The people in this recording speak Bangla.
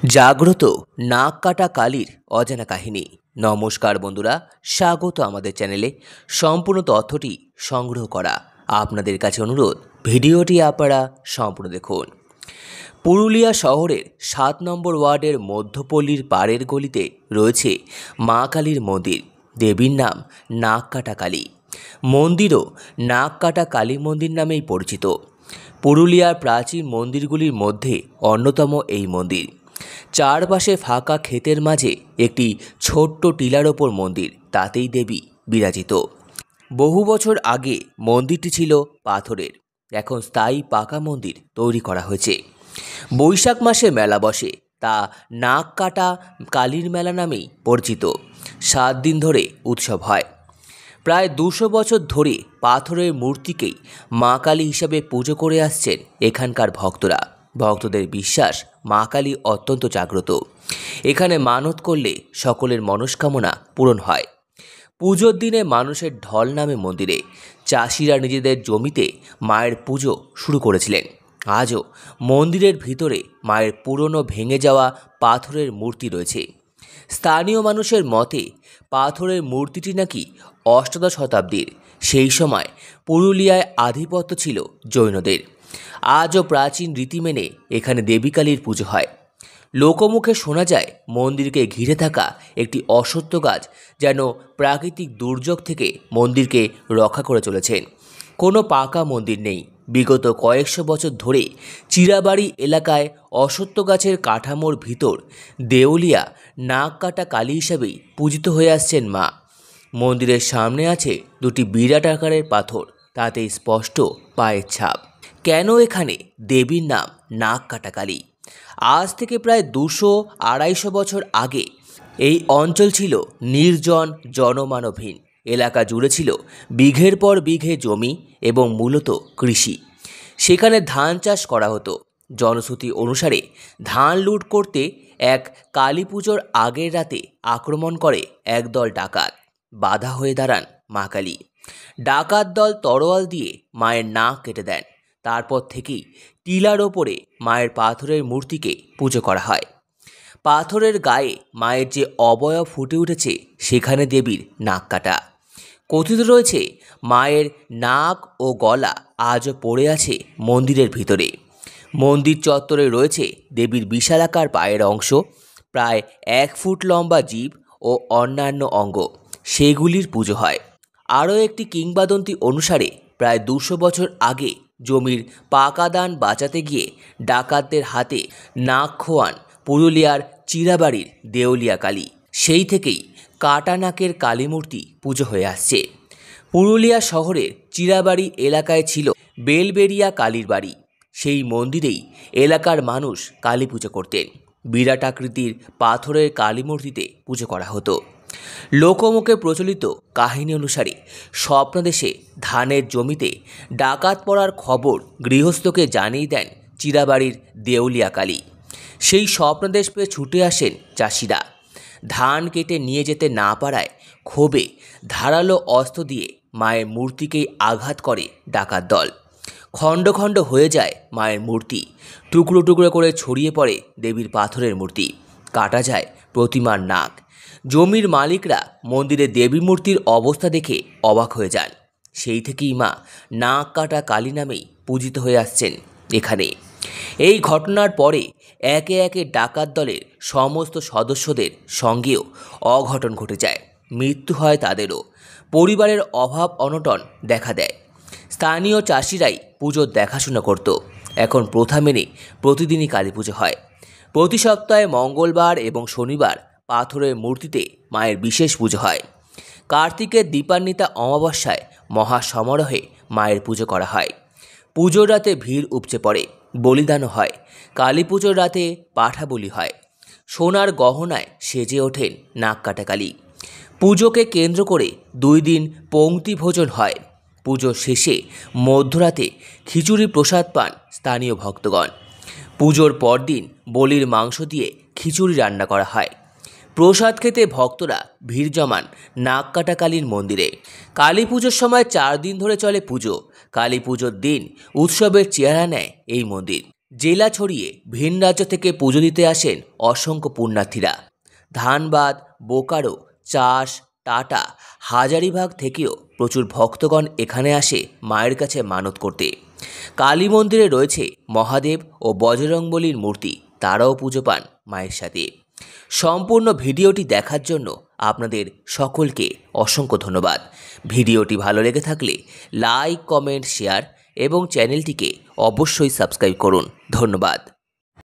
জাগ্রত নাক কাটা কালীর অজানা কাহিনী। নমস্কার বন্ধুরা, স্বাগত আমাদের চ্যানেলে। সম্পূর্ণ তথ্যটি সংগ্রহ করা আপনাদের কাছে অনুরোধ, ভিডিওটি আপনারা সম্পূর্ণ দেখুন। পুরুলিয়া শহরের 7 নম্বর ওয়ার্ডের মধ্যপল্লীর পাড়ের গলিতে রয়েছে মা কালীর মন্দির। দেবীর নাম নাক কাটা কালী। মন্দিরও নাক কাটা কালী মন্দির নামেই পরিচিত। পুরুলিয়ার প্রাচীন মন্দিরগুলির মধ্যে অন্যতম এই মন্দির। চারপাশে ফাঁকা ক্ষেতের মাঝে একটি ছোট্ট টিলার ওপর মন্দির, তাতেই দেবী বিরাজিত। বহু বছর আগে মন্দিরটি ছিল পাথরের, এখন স্থায়ী পাকা মন্দির তৈরি করা হয়েছে। বৈশাখ মাসে মেলা বসে, তা নাক কাটা কালীর মেলা নামেই পরিচিত। 7 দিন ধরে উৎসব হয়। প্রায় 200 বছর ধরে পাথরের মূর্তিকেই মা কালী হিসাবে পুজো করে আসছেন এখানকার ভক্তরা। ভক্তদের বিশ্বাস, মা কালী অত্যন্ত জাগ্রত। এখানে মানত করলে সকলের মনস্কামনা পূরণ হয়। পুজোর দিনে মানুষের ঢল নামে মন্দিরে। চাষিরা নিজেদের জমিতে মায়ের পুজো শুরু করেছিলেন। আজও মন্দিরের ভিতরে মায়ের পুরনো ভেঙে যাওয়া পাথরের মূর্তি রয়েছে। স্থানীয় মানুষের মতে পাথরের মূর্তিটি নাকি অষ্টাদশ শতাব্দীর। সেই সময় পুরুলিয়ায় আধিপত্য ছিল জৈনদের। আজও প্রাচীন রীতি মেনে এখানে দেবী কালীর পুজো হয়। লোকমুখে শোনা যায় মন্দিরকে ঘিরে থাকা একটি অশ্বত্থ গাছ যেন প্রাকৃতিক দুর্যোগ থেকে মন্দিরকে রক্ষা করে চলেছেন। কোনো পাকা মন্দির নেই। বিগত কয়েকশো বছর ধরে চিরাবাড়ি এলাকায় অশ্বত্থ গাছের কাঠামোর ভিতর দেউলিয়া নাক কাটা কালী হিসাবেই পূজিত হয়ে আসছেন মা। মন্দিরের সামনে আছে দুটি বিরাট আকারের পাথর, তাতে স্পষ্ট পায়ের ছাপ। কেন এখানে দেবীর নাম নাক কাটা কালী? আজ থেকে প্রায় 200-250 বছর আগে এই অঞ্চল ছিল নির্জন, জনমানবহীন। এলাকা জুড়ে ছিল বিঘের পর বিঘে জমি এবং মূলত কৃষি। সেখানে ধান চাষ করা হতো। জনশ্রুতি অনুসারে ধান লুট করতে এক কালী পুজোর আগের রাতে আক্রমণ করে একদল ডাকাত। বাধা হয়ে দাঁড়ান মা কালী। ডাকাত দল তরোয়াল দিয়ে মায়ের নাক কেটে দেন। তারপর থেকেই টিলার ওপরে মায়ের পাথরের মূর্তিকে পুজো করা হয়। পাথরের গায়ে মায়ের যে অবয়ব ফুটে উঠেছে, সেখানে দেবীর নাক কাটা। কথিত রয়েছে মায়ের নাক ও গলা আজও পড়ে আছে মন্দিরের ভিতরে। মন্দির চত্বরে রয়েছে দেবীর বিশালাকার পায়ের অংশ, প্রায় 1 ফুট লম্বা জিভ ও অন্যান্য অঙ্গ, সেগুলির পুজো হয়। আরও একটি কিংবদন্তি অনুসারে প্রায় 200 বছর আগে জমির পাকা দান বাঁচাতে গিয়ে ডাকাতদের হাতে নাক খোয়ান পুরুলিয়ার চিরাবাড়ির দেউলিয়া কালী। সেই থেকেই কাটা নাকের কালী মূর্তি পুজো হয়ে আসছে। পুরুলিয়া শহরের চিরাবাড়ি এলাকায় ছিল বেলবেরিয়া কালীর বাড়ি। সেই মন্দিরেই এলাকার মানুষ কালী পুজো করতেন। বিরাট আকৃতির পাথরের কালী মূর্তিতে পুজো করা হতো। লোকমুখে প্রচলিত কাহিনী অনুসারে স্বপ্নদেশে ধানের জমিতে ডাকাত পড়ার খবর গৃহস্থকে জানিয়ে দেন চিরাবাড়ির দেউলিয়া কালী। সেই স্বপ্নদেশ পেয়ে ছুটে আসেন চাষিরা। ধান কেটে নিয়ে যেতে না পারায় ক্ষোভে ধারালো অস্ত্র দিয়ে মায়ের মূর্তিকেই আঘাত করে ডাকাত দল। খণ্ড খণ্ড হয়ে যায় মায়ের মূর্তি। টুকরো টুকরো করে ছড়িয়ে পড়ে দেবীর পাথরের মূর্তি। কাটা যায় প্রতিমার নাক। জমির মালিকরা মন্দিরে দেবী মূর্তির অবস্থা দেখে অবাক হয়ে যান। সেই থেকেই মা নাক কাটা কালী নামেই পূজিত হয়ে আসছেন এখানে। এই ঘটনার পরে একে একে ডাকাত দলের সমস্ত সদস্যদের সঙ্গেও অঘটন ঘটে যায়। মৃত্যু হয় তাদেরও। পরিবারের অভাব অনটন দেখা দেয়। স্থানীয় চাষিরাই পুজোর দেখাশোনা করত। এখন প্রথা মেনে প্রতিদিনই কালী পুজো হয়। প্রতি সপ্তাহে মঙ্গলবার এবং শনিবার পাথরের মূর্তিতে মায়ের বিশেষ পুজো হয়। কার্তিকের দীপান্বিতা অমাবস্যায় মহা সমারোহে মায়ের পুজো করা হয়। পুজোর রাতে ভিড় উপচে পড়ে, বলিদানও হয়। কালী পুজোর রাতে পাঠা বলি হয়। সোনার গহনায় সেজে ওঠেন নাক কাটা কালী। পুজোকে কেন্দ্র করে 2 দিন পংক্তি ভোজন হয়। পুজো শেষে মধ্যরাতে খিচুড়ি প্রসাদ পান স্থানীয় ভক্তগণ। পুজোর পরদিন বলির মাংস দিয়ে খিচুড়ি রান্না করা হয়। প্রসাদ খেতে ভক্তরা ভিড় জমান নাক কাটা কালীর মন্দিরে। কালী পুজোর সময় 4 দিন ধরে চলে পুজো। কালী পুজোর দিন উৎসবের চেহারা নেয় এই মন্দির। জেলা ছড়িয়ে ভিন রাজ্য থেকে পুজো দিতে আসেন অসংখ্য পুণ্যার্থীরা। ধানবাদ, বোকারো, চাষ, টাটা, হাজারিবাগ থেকেও প্রচুর ভক্তগণ এখানে আসে মায়ের কাছে মানত করতে। কালী মন্দিরে রয়েছে মহাদেব ও বজরংবলীর মূর্তি, তারাও পুজো পান মায়ের সাথে। সম্পূর্ণ ভিডিওটি দেখার জন্য আপনাদের সকলকে অসংখ্য ধন্যবাদ। ভিডিওটি ভালো লেগে থাকলে লাইক, কমেন্ট, শেয়ার এবং চ্যানেলটিকে অবশ্যই সাবস্ক্রাইব করুন। ধন্যবাদ।